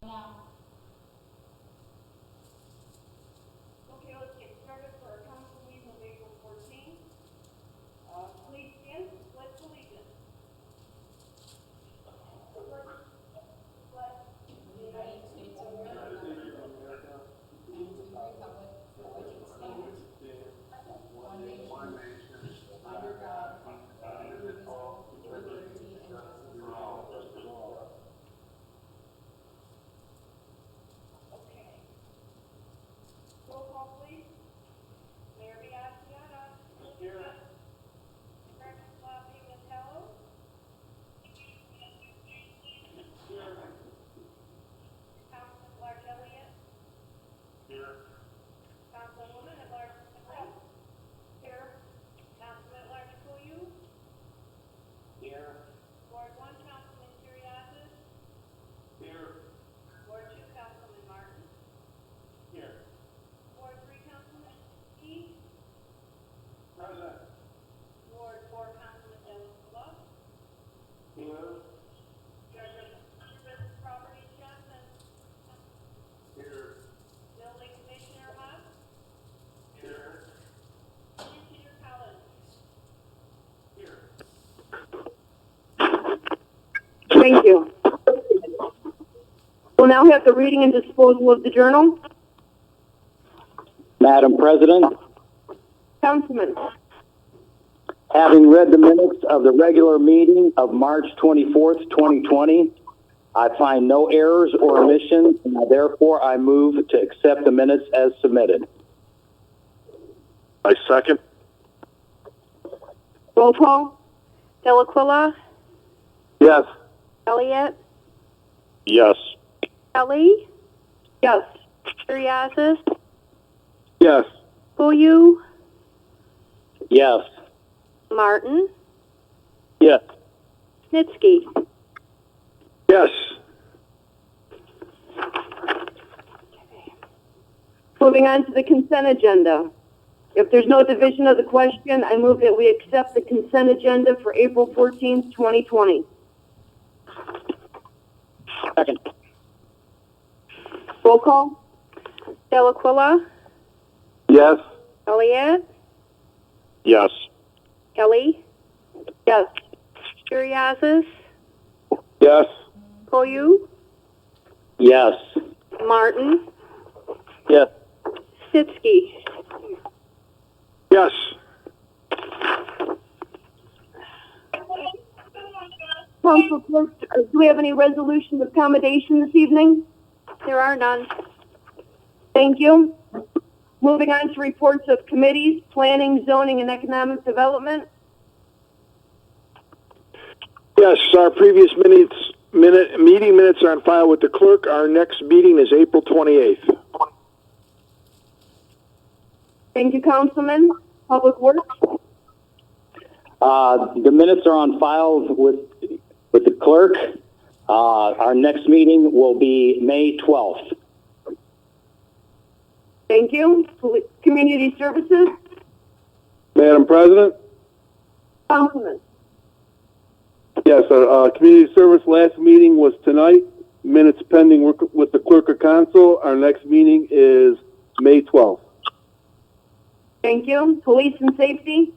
Now. Okay, let's get started for our council meeting of April 14th. Please stand for the pledge of allegiance. The United States of America and to the republic for which it stands, one nation, under God, indivisible, with liberty and justice for all. Okay. Roll call, please. Mayor Biassiata. Here. Representative Pimentello. Here. Councilman Clark Elliott. Here. Councilwoman at large Smith. Here. Councilman at large Koyu. Here. Ward 1, Councilman Curriasis. Here. Ward 2, Councilman Martin. Here. Ward 3, Councilman Key. Present. Ward 4, Councilman Delacola. Here. Business Properties Johnson. Here. Building Commissioner Huff. Here. Commissioner Collins. Here. Thank you. We'll now have the reading and disposal of the journal. Madam President, Councilman. having read the minutes of the regular meeting of March 24th, 2020, I find no errors or omissions, and therefore I move to accept the minutes as submitted. I second. Roll call. Delaquila. Yes. Elliott. Yes. Kelly. Yes. Curriasis. Yes. Koyu. Yes. Martin. Yes. Snitsky. Yes. Moving on to the consent agenda. If there's no division of the question, I move that we accept the consent agenda for April 14th, 2020. Second. Roll call. Delaquila. Yes. Elliott. Yes. Kelly. Yes. Curriasis. Yes. Koyu. Yes. Martin. Yes. Snitsky. Yes. Council Clerk, do we have any resolutions of accommodation this evening? There are none. Thank you. Moving on to reports of committees, planning, zoning, and economic development. Yes, our previous meeting minutes are on file with the clerk. Our next meeting is April 28th. Thank you, Councilman. Public Works. The minutes are on file with the clerk. Our next meeting will be May 12th. Thank you. Community Services. Madam President? Councilman. Yes, our community service last meeting was tonight. Minutes pending with the clerk of council. Our next meeting is May 12th. Thank you. Police and Safety.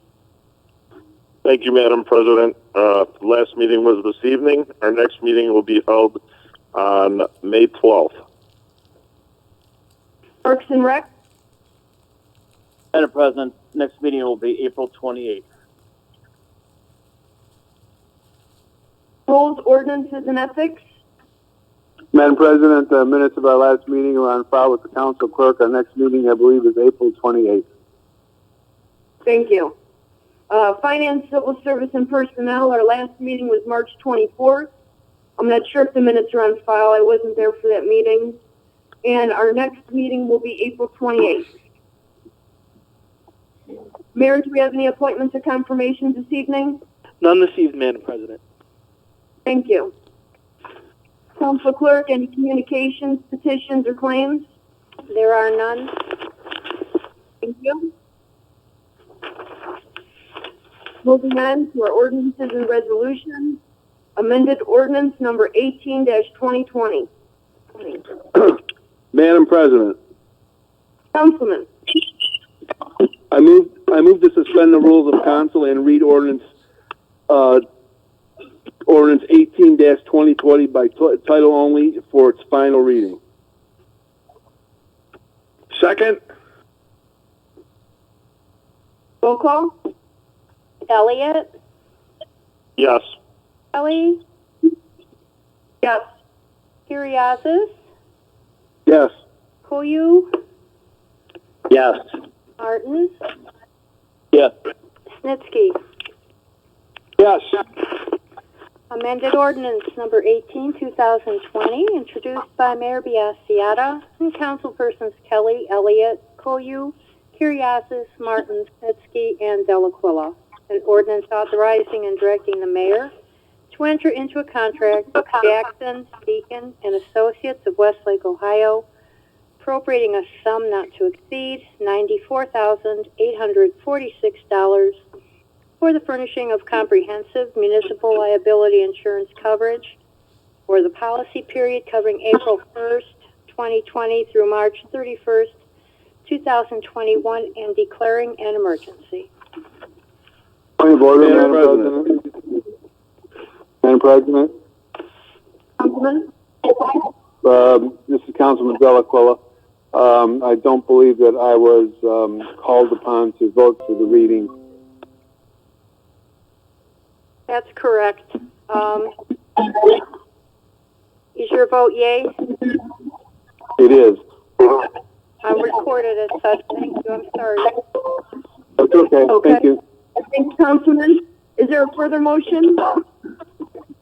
Thank you, Madam President. Last meeting was this evening. Our next meeting will be held on May 12th. Parks and Rec. Madam President, next meeting will be April 28th. Rules, Ordinances, and Ethics. Madam President, the minutes of our last meeting are on file with the council clerk. Our next meeting, I believe, is April 28th. Thank you. Finance, Civil Service, and Personnel. Our last meeting was March 24th. I'm not sure if the minutes are on file. I wasn't there for that meeting. And our next meeting will be April 28th. Mayor, do we have any appointments or confirmations this evening? None this evening, Madam President. Thank you. Council Clerk, any communications, petitions, or claims? There are none. Thank you. Moving on to our ordinances and resolutions. Amended ordinance number 18-2020. Madam President, Councilman. I move to suspend the rules of council and read ordinance 18-2020 by title only for its final reading. Second? Roll call? Elliott, Yes. Kelly, Yes. Curriasis, Yes. Koyu, Yes. Martin, Yes. Snitsky. Yes. Amended ordinance number 18, 2020, introduced by Mayor Biassiata and councilpersons Kelly, Elliott, Koyu, Curriasis, Martin, Snitsky, and Delaquila. An ordinance authorizing and directing the mayor to enter into a contract with Jackson, Deacon, and Associates of Westlake, Ohio, appropriating a sum not to exceed $94,846 for the furnishing of comprehensive municipal liability insurance coverage for the policy period covering April 1st, 2020 through March 31st, 2021, and declaring an emergency. Point of order, Madam Madam President. Madam President, Councilman? this is Councilman Delaquila. I don't believe that I was called upon to vote for the reading. That's correct. Is your vote yay? It is. I'm recorded as such. Thank you. I'm sorry. That's okay. Okay. Thank you. Thanks, Councilman. Is there a further motion?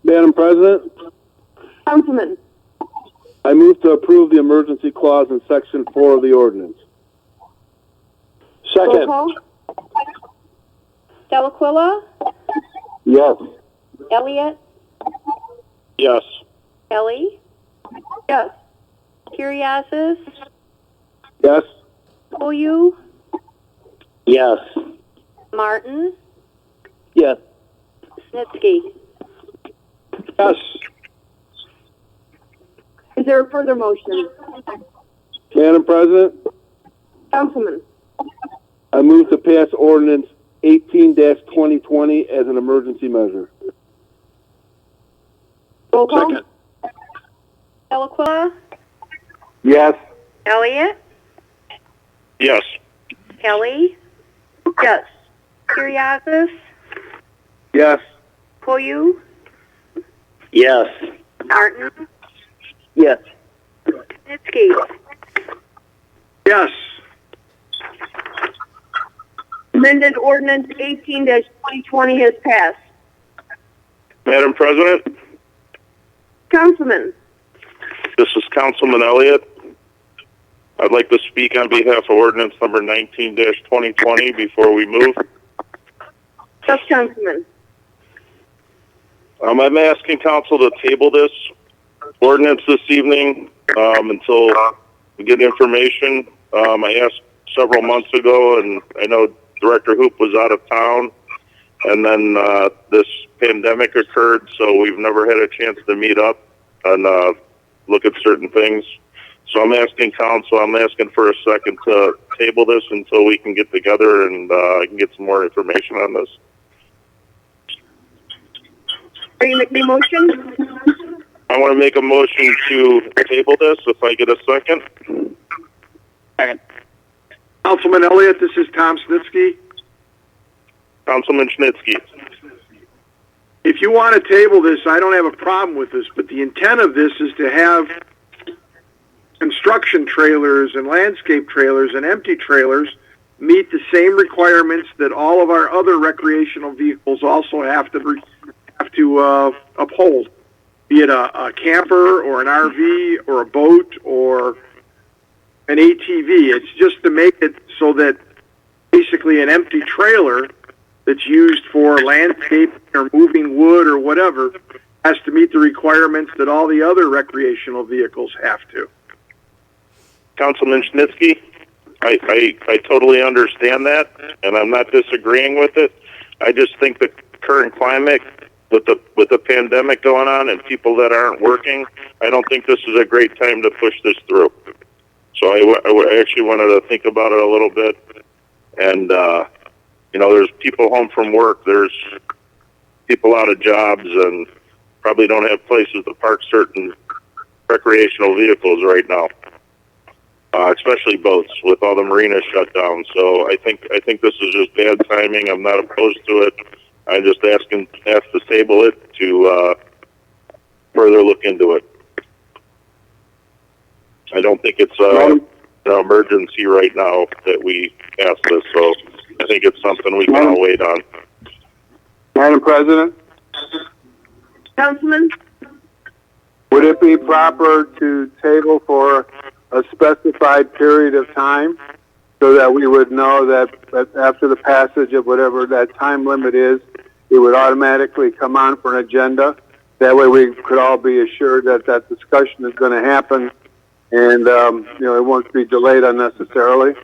Madam President, Councilman? I move to approve the emergency clause in section 4 of the ordinance. Roll Second? call? Delaquila, Yes. Elliott, Yes. Kelly, Yes. Curriasis, Yes. Koyu, Yes. Martin, Yes. Snitsky. Yes. Is there a further motion? Madam President, Councilman? I move to pass ordinance 18-2020 as an emergency measure. Roll call? Second? Delaquila, Yes. Elliott, Yes. Kelly, Yes. Curriasis, Yes. Koyu, Yes. Martin, Yes. Snitsky. Yes. Amended ordinance 18-2020 has passed. Madam President, Councilman? this is Councilman Elliott. I'd like to speak on behalf of ordinance number 19-2020 before we move. Yes, Councilman. I'm asking council to table this ordinance this evening until we get information. I asked several months ago, and I know Director Hoop was out of town, and then this pandemic occurred, so we've never had a chance to meet up and look at certain things. So I'm asking council, I'm asking for a second to table this until we can get together and I can get some more information on this. Are you making a motion? I want to make a motion to table this, if I get a second. Councilman Elliott, this is Tom Snitsky. Councilman Schnitsky. If you want to table this, I don't have a problem with this, but the intent of this is to have construction trailers and landscape trailers and empty trailers meet the same requirements that all of our other recreational vehicles also have to uphold, be it a camper or an RV or a boat or an ATV. It's just to make it so that basically an empty trailer that's used for landscaping or moving wood or whatever has to meet the requirements that all the other recreational vehicles have to. Councilman Schnitsky, I totally understand that, and I'm not disagreeing with it. I just think the current climate with the pandemic going on and people that aren't working, I don't think this is a great time to push this through. So I actually wanted to think about it a little bit. And, there's people home from work. There's people out of jobs and probably don't have places to park certain recreational vehicles right now, especially boats with all the marinas shut down. So I think this is just bad timing. I'm not opposed to it. I'm just asked to table it to further look into it. I don't think it's an emergency right now that we pass this, so I think it's something we can all wait on. Madam President, Councilman? would it be proper to table for a specified period of time so that we would know that after the passage of whatever that time limit is, it would automatically come on for an agenda? That way we could all be assured that that discussion is going to happen and, it won't be delayed unnecessarily.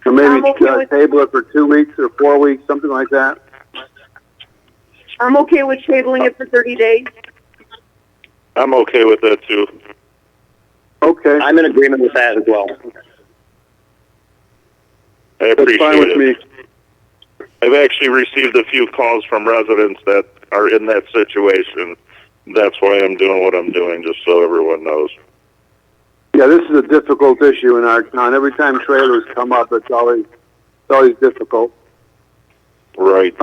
Or maybe table it for 2 weeks or 4 weeks, something like that. I'm okay with tabling it for 30 days. I'm okay with that too. Okay. I'm in agreement with that as well. I appreciate That's fine with me. I've actually received a few calls from residents that are in that situation. That's why I'm doing what I'm doing, just so everyone knows. Yeah, this is a difficult issue in our town. Every time trailers come up, it's always difficult. Right.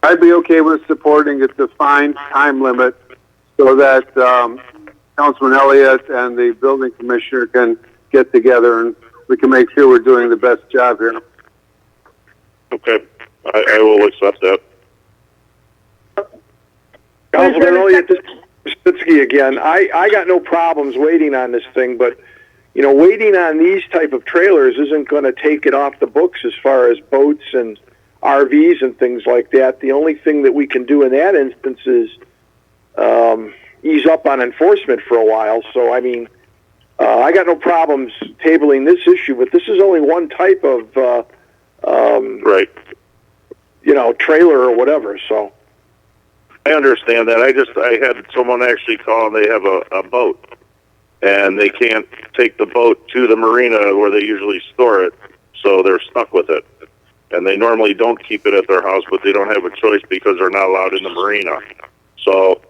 I'd be okay with supporting a defined time limit so that Councilman Elliott and the building commissioner can get together and we can make sure we're doing the best job here. Okay. I will accept that. Councilman Elliott, this is Spitsky again. I got no problems waiting on this thing, but, waiting on these type of trailers isn't going to take it off the books as far as boats and RVs and things like that. The only thing that we can do in that instance is ease up on enforcement for a while. So, I got no problems tabling this issue, but this is only one type of, Right. Trailer or whatever, so. I understand that. I had someone actually call and they have a boat and they can't take the boat to the marina where they usually store it, so they're stuck with it. And they normally don't keep it at their house, but they don't have a choice because they're not allowed in the marina. So,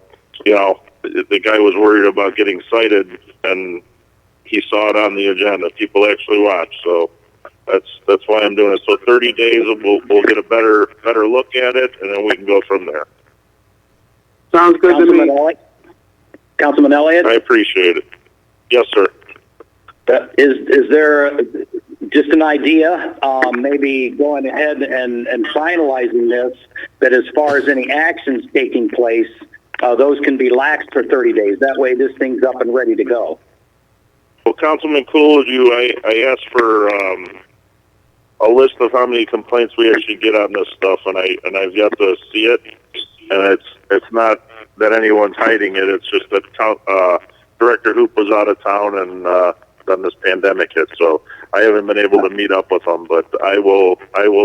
the guy was worried about getting cited and he saw it on the agenda. People actually watch, so that's why I'm doing it. So 30 days, we'll get a better look at it, and then we can go from there. Sounds good to me. Councilman Elliott? I appreciate it. Yes, sir. Is there just an idea, maybe going ahead and finalizing this, that as far as any actions taking place, those can be laxed for 30 days? That way this thing's up and ready to go. Well, Councilman Coolidge, I asked for a list of how many complaints we actually get on this stuff, and I've yet to see it. And it's not that anyone's hiding it. It's just that Director Hoop was out of town and then this pandemic hit, so I haven't been able to meet up with him. But I will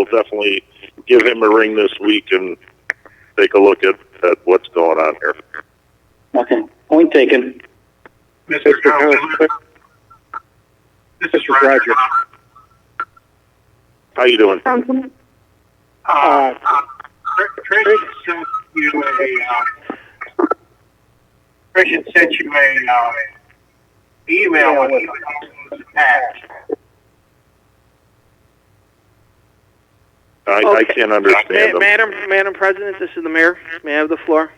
definitely give him a ring this week and take a look at what's going on here. Okay, point taken. Mr. Councilman. This is Roger. How you doing? Councilman? Tracy sent you a email with attached. I can't understand him. Madam President, this is the mayor. May I have the floor?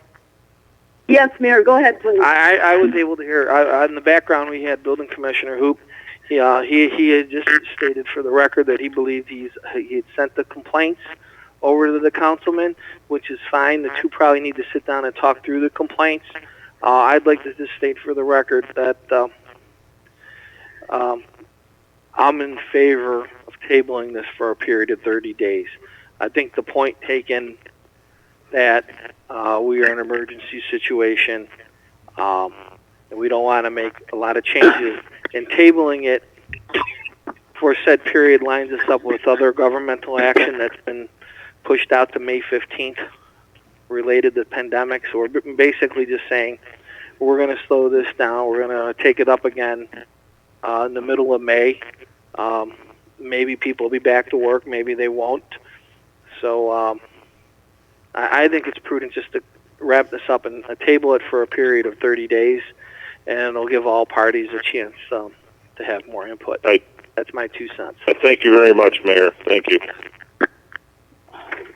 Yes, Mayor, go ahead, please. I was able to hear. In the background, we had Building Commissioner Hoop. He had just stated for the record that he believed he had sent the complaints over to the councilman, which is fine. The two probably need to sit down and talk through the complaints. I'd like to just state for the record that I'm in favor of tabling this for a period of 30 days. I think the point taken that we are in an emergency situation and we don't want to make a lot of changes, and tabling it for said period lines us up with other governmental action that's been pushed out to May 15th related to the pandemic. So we're basically just saying we're going to slow this down. We're going to take it up again in the middle of May. Maybe people will be back to work. Maybe they won't. So I think it's prudent just to wrap this up and table it for a period of 30 days, and it'll give all parties a chance to have more input. That's my 2 cents. Thank you very much, Mayor. Thank you.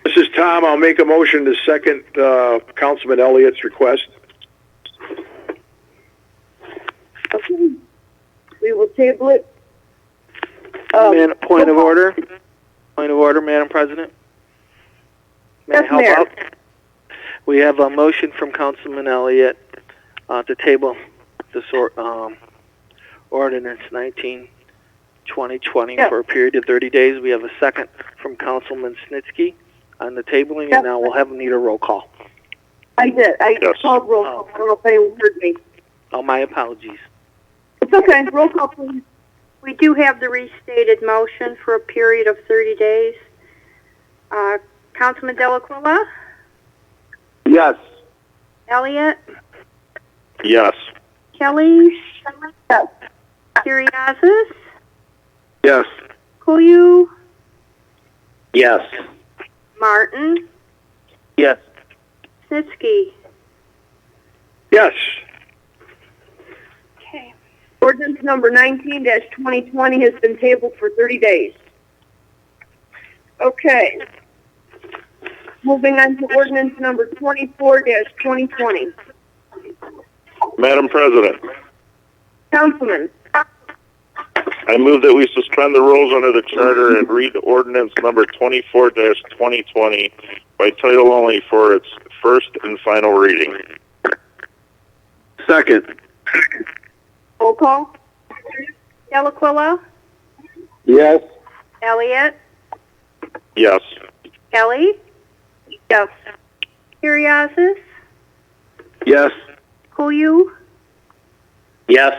This is Tom. I'll make a motion to second Councilman Elliott's request. Okay. We will table it. Point of order. Point of order, Madam President. May I Yes, help Mayor. out? We have a motion from Councilman Elliott to table this ordinance 19/2020 Yes. for a period of 30 days. We have a second from Councilman Snitsky on the tabling, Yes. and now we'll need a roll call. I did. I Yes. called roll call. I don't know if anyone heard me. Oh, my apologies. It's okay. Roll call, please. We do have the restated motion for a period of 30 days. Councilman Delaquila, Yes. Elliott, Yes. Kelly, Yes. Curriasis, Yes. Koyu, Yes. Martin, Yes. Snitsky. Yes. Okay. Ordinance number 19-2020 has been tabled for 30 days. Okay. Moving on to ordinance number 24-2020. Madam President, Councilman. I move that we suspend the rules under the charter and read ordinance number 24-2020 by title only for its first and final reading. Second. Roll call. Delaquila, Yes. Elliott, Yes. Kelly, Yes. Curriasis, Yes. Koyu, Yes.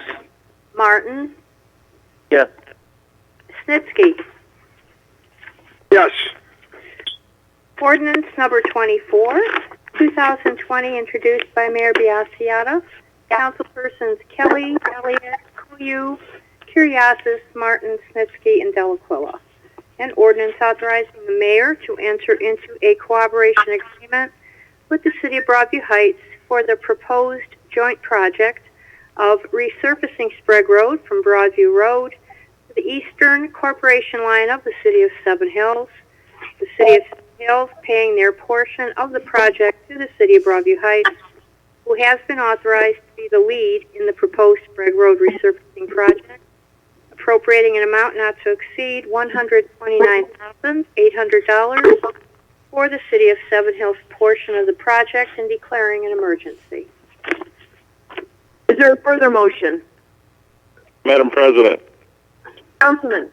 Martin, Yes. Snitsky. Yes. Ordinance number 24, 2020, introduced by Mayor Biassiata. Councilpersons Kelly, Elliott, Koyu, Curriasis, Martin, Snitsky, and Delaquila. An ordinance authorizing the mayor to enter into a cooperation agreement with the City of Broadview Heights for the proposed joint project of resurfacing Sprague Road from Broadview Road to the eastern corporation line of the City of Seven Hills. The City of Seven Hills paying their portion of the project to the City of Broadview Heights, who has been authorized to be the lead in the proposed Sprague Road resurfacing project, appropriating an amount not to exceed $129,800 for the City of Seven Hills portion of the project and declaring an emergency. Is there a further motion? Madam President, Councilman.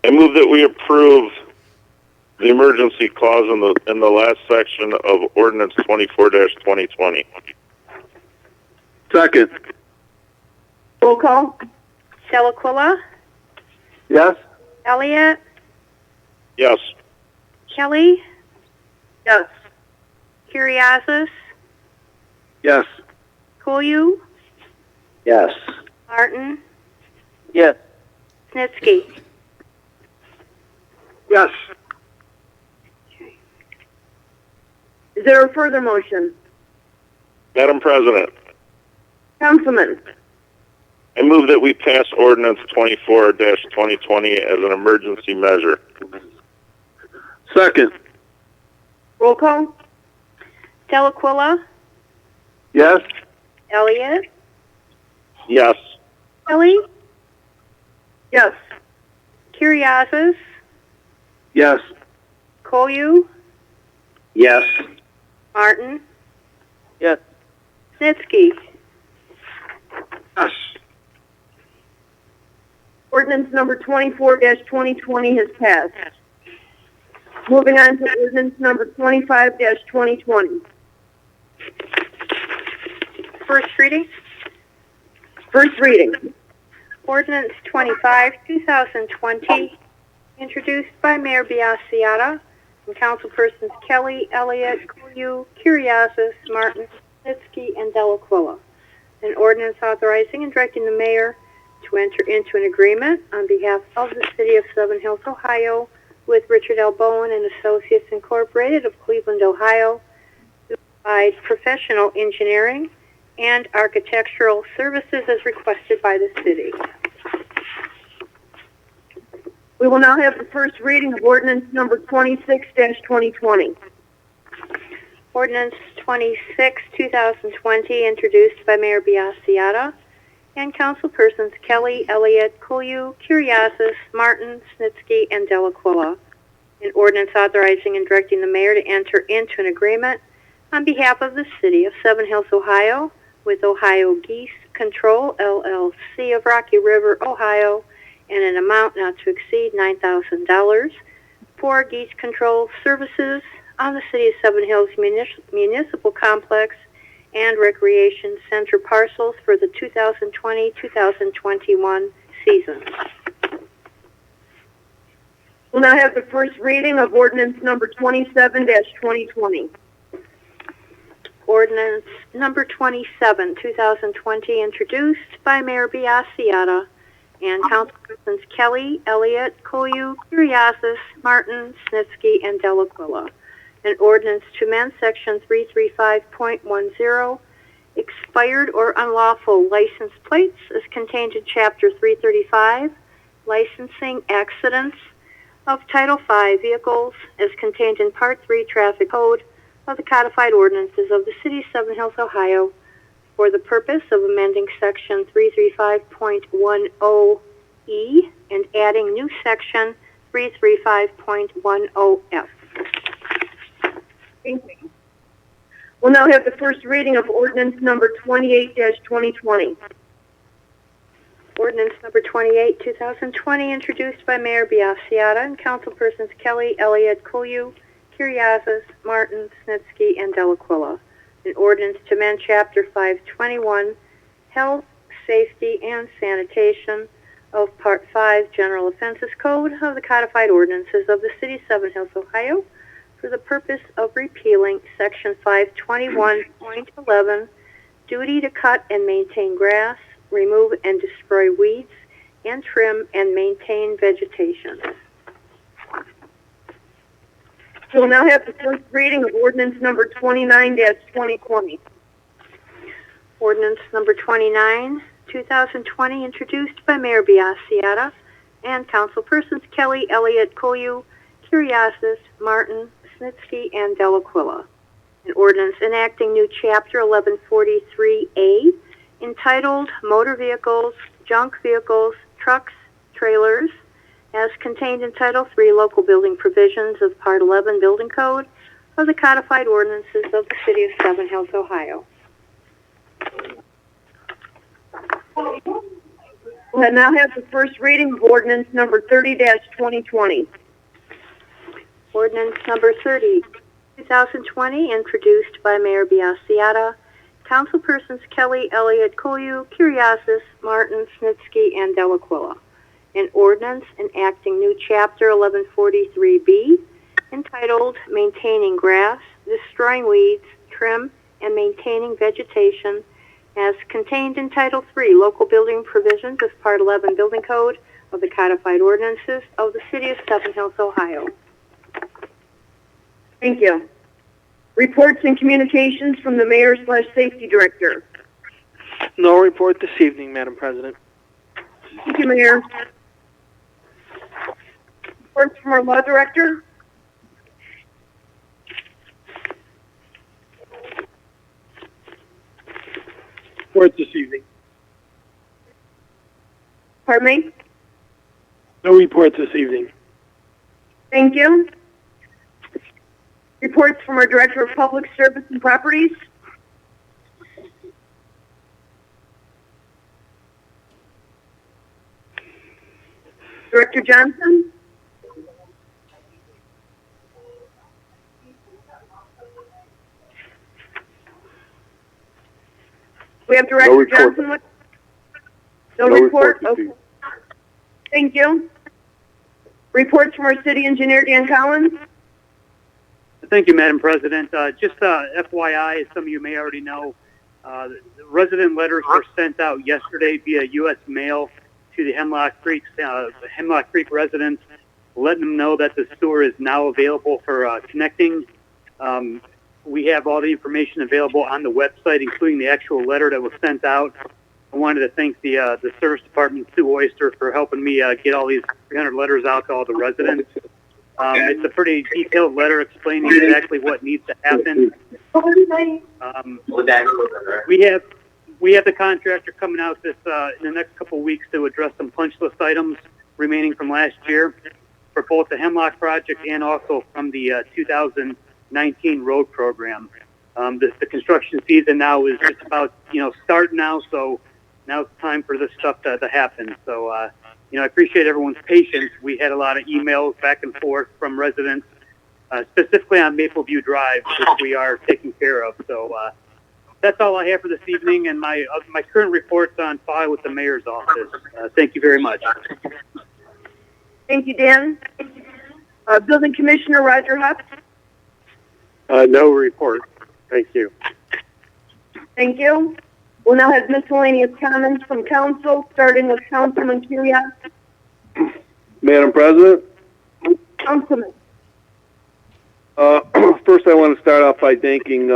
I move that we approve the emergency clause in the last section of ordinance 24-2020. Second. Roll call. Delaquila, Yes. Elliott, Yes. Kelly, Yes. Curriasis, Yes. Koyu, Yes. Martin, Yes. Snitsky. Yes. Is there a further motion? Madam President, Councilman. I move that we pass ordinance 24-2020 as an emergency measure. Second. Roll call. Delaquila, Yes. Elliott, Yes. Kelly, Yes. Curriasis, Yes. Koyu, Yes. Martin, Yes. Snitsky. Yes. Ordinance number 24-2020 has passed. Moving on to ordinance number 25-2020. First reading. First reading. Ordinance 25, 2020, introduced by Mayor Biassiata, and councilpersons Kelly, Elliott, Koyu, Curriasis, Martin, Snitsky, and Delaquilla. An ordinance authorizing and directing the mayor to enter into an agreement on behalf of the city of Seven Hills, Ohio, with Richard L. Bowen and Associates Incorporated of Cleveland, Ohio, to provide professional engineering and architectural services as requested by the city. We will now have the first reading of ordinance number 26-2020. Ordinance 26, 2020, introduced by Mayor Biassiata and councilpersons Kelly, Elliott, Koyu, Curriasis, Martin, Snitsky, and Delaquilla. An ordinance authorizing and directing the mayor to enter into an agreement on behalf of the city of Seven Hills, Ohio, with Ohio Geese Control, LLC of Rocky River, Ohio, in an amount not to exceed $9,000 for geese control services on the City of Seven Hills Municipal Complex and Recreation Center parcels for the 2020-2021 season. We'll now have the first reading of ordinance number 27-2020. Ordinance number 27, 2020, introduced by Mayor Biassiata and councilpersons Kelly, Elliott, Koyu, Curriasis, Martin, Snitsky, and Delaquilla. An ordinance to amend section 335.10, expired or unlawful license plates, as contained in chapter 335, licensing accidents, of Title V vehicles, as contained in Part 3 Traffic Code of the Codified Ordinances of the City of Seven Hills, Ohio, for the purpose of amending section 335.10E and adding new section 335.10F. Thank you. We'll now have the first reading of ordinance number 28-2020. Ordinance number 28, 2020, introduced by Mayor Biassiata and councilpersons Kelly, Elliott, Koyu, Curriasis, Martin, Snitsky, and Delaquilla. An ordinance to amend Chapter 521, Health, Safety, and Sanitation of Part 5 General Offenses Code of the Codified Ordinances of the City of Seven Hills, Ohio, for the purpose of repealing Section 521.11, duty to cut and maintain grass, remove and destroy weeds, and trim and maintain vegetation. We'll now have the first reading of ordinance number 29-2020. Ordinance number 29, 2020, introduced by Mayor Biassiata and councilpersons Kelly, Elliott, Koyu, Curriasis, Martin, Snitsky, and Delaquilla. An ordinance enacting new Chapter 1143A, entitled Motor Vehicles, Junk Vehicles, Trucks, Trailers, as contained in Title III Local Building Provisions of Part 11 Building Code of the Codified Ordinances of the City of Seven Hills, Ohio. We'll now have the first reading of ordinance number 30-2020. Ordinance number 30, 2020, introduced by Mayor Biassiata, councilpersons Kelly, Elliott, Koyu, Curriasis, Martin, Snitsky, and Delaquilla. An ordinance enacting new Chapter 1143B, entitled Maintaining Grass, Destroying Weeds, Trim, and Maintaining Vegetation, as contained in Title III Local Building Provisions of Part 11 Building Code of the Codified Ordinances of the City of Seven Hills, Ohio. Thank you. Reports and communications from the Mayor/Safety Director. No report this evening, Madam President. Thank you, Mayor. Reports from our Law Director. Report this evening. Pardon me? No report this evening. Thank you. Reports from our Director of Public Service and Properties. Director Johnson. We have Director report. Johnson with? No report? Okay. Thank you. Reports from our City Engineer, Dan Collins. Thank you, Madam President. Just FYI, as some of you may already know, the resident letters were sent out yesterday via U.S. mail to the Hemlock Creek residents, letting them know that the sewer is now available for connecting. We have all the information available on the website, including the actual letter that was sent out. I wanted to thank the Service Department, Sue Oyster, for helping me get all these 300 letters out to all the residents. It's a pretty detailed letter explaining exactly what needs to happen. We have the contractor coming out this in the next couple of weeks to address some punch list items remaining from last year for both the Hemlock project and also from the 2019 road program. The construction season now is just about starting now, so now it's time for this stuff to happen. So I appreciate everyone's patience. We had a lot of emails back and forth from residents, specifically on Mapleview Drive, which we are taking care of. So that's all I have for this evening, and my current report's on file with the mayor's office. Thank you very much. Thank you, Dan. Building Commissioner Roger Huff. No report. Thank you. Thank you. We'll now have miscellaneous comments from council, starting with Councilman Kuriak. Madam President, Councilman. first I want to start off by thanking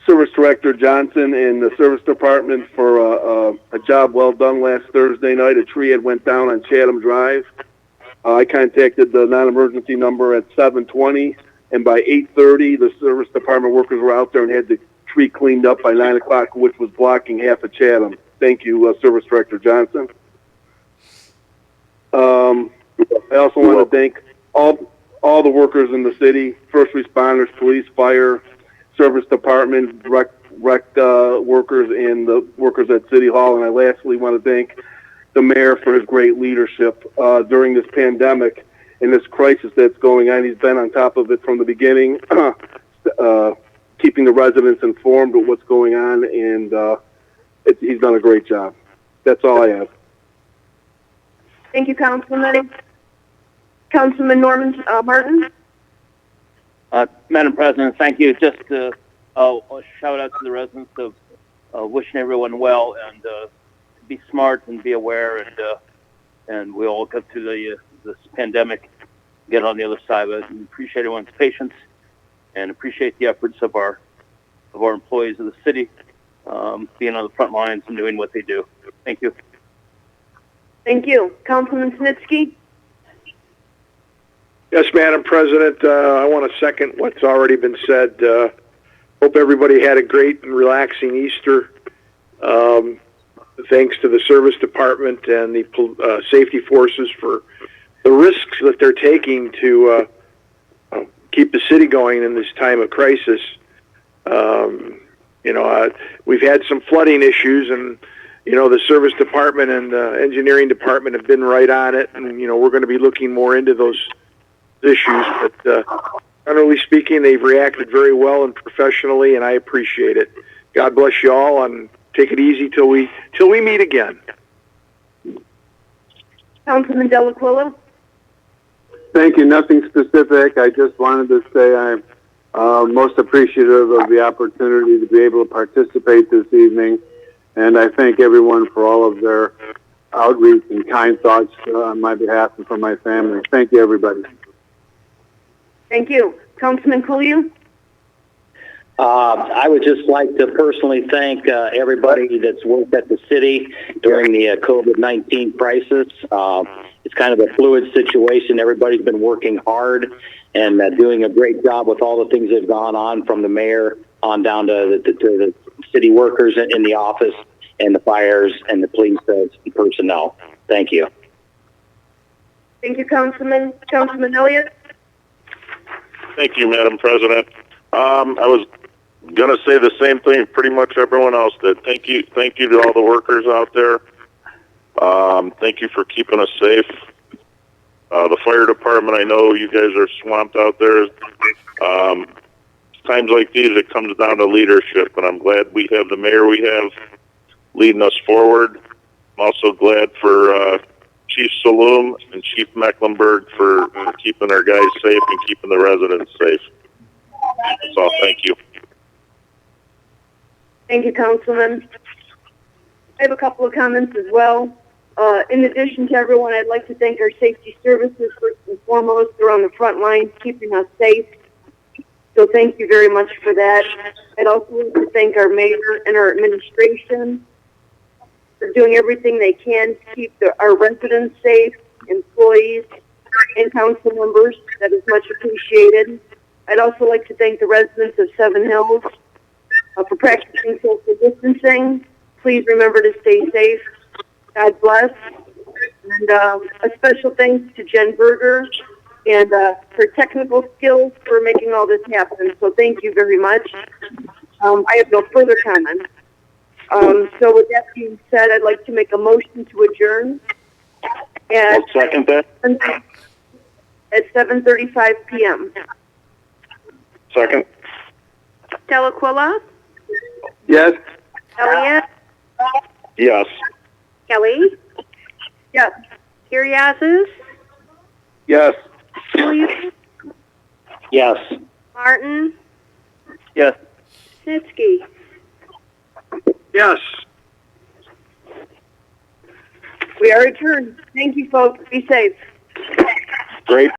Service Director Johnson and the Service Department for a job well done last Thursday night. A tree had went down on Chatham Drive. I contacted the non-emergency number at 7:20, and by 8:30, the Service Department workers were out there and had the tree cleaned up by 9 o'clock, which was blocking half of Chatham. Thank you, Service Director Johnson. I also want to thank all the workers in the city, first responders, police, fire, Service Department, rec workers, and the workers at City Hall. And I lastly want to thank the mayor for his great leadership during this pandemic and this crisis that's going on. He's been on top of it from the beginning, keeping the residents informed of what's going on, and he's done a great job. That's all I have. Thank you, Councilman. Councilman Norman Martin. Madam President, thank you. Just a shout out to the residents of wishing everyone well, and be smart and be aware, and we all get through this pandemic, get on the other side of it, and appreciate everyone's patience and appreciate the efforts of our employees of the city, being on the front lines and doing what they do. Thank you. Thank you. Councilman Snitsky. Yes, Madam President, I want to second what's already been said. Hope everybody had a great and relaxing Easter. Thanks to the Service Department and the safety forces for the risks that they're taking to keep the city going in this time of crisis. We've had some flooding issues, and the Service Department and the Engineering Department have been right on it, and we're going to be looking more into those issues. But generally speaking, they've reacted very well and professionally, and I appreciate it. God bless you all, and take it easy till we meet again. Councilman Delaquila. Thank you. Nothing specific. I just wanted to say I'm most appreciative of the opportunity to be able to participate this evening, and I thank everyone for all of their outreach and kind thoughts on my behalf and for my family. Thank you, everybody. Thank you. Councilman Kuliu. I would just like to personally thank everybody that's worked at the city during the COVID-19 crisis. It's kind of a fluid situation. Everybody's been working hard and doing a great job with all the things that have gone on, from the mayor on down to the city workers in the office and the fires and the police personnel. Thank you. Thank you, Councilman. Councilman Elliott. Thank you, Madam President. I was going to say the same thing pretty much everyone else did. Thank you to all the workers out there. Thank you for keeping us safe. The fire department, I know you guys are swamped out there. Times like these, it comes down to leadership, and I'm glad we have the mayor we have leading us forward. I'm also glad for Chief Saloom and Chief Mecklenburg for keeping our guys safe and keeping the residents safe. That's all. Thank you. Thank you, Councilman. I have a couple of comments as well. In addition to everyone, I'd like to thank our safety services first and foremost. They're on the front lines keeping us safe. So thank you very much for that. I'd also like to thank our mayor and our administration for doing everything they can to keep our residents safe, employees, and council members. That is much appreciated. I'd also like to thank the residents of Seven Hills for practicing social distancing. Please remember to stay safe. God bless. And a special thanks to Jen Berger and her technical skills for making all this happen. So thank you very much. I have no further comments. So with that being said, I'd like to make a motion to adjourn at I'll second that. at 7:35 p.m. Second. Delaquila, Yes. Elliott, Yes. Kelly, Yes. Curriasis, Yes. Williams, Yes. Martin, Yes. Snitsky. Yes. We are adjourned. Thank you, folks. Be safe. Great.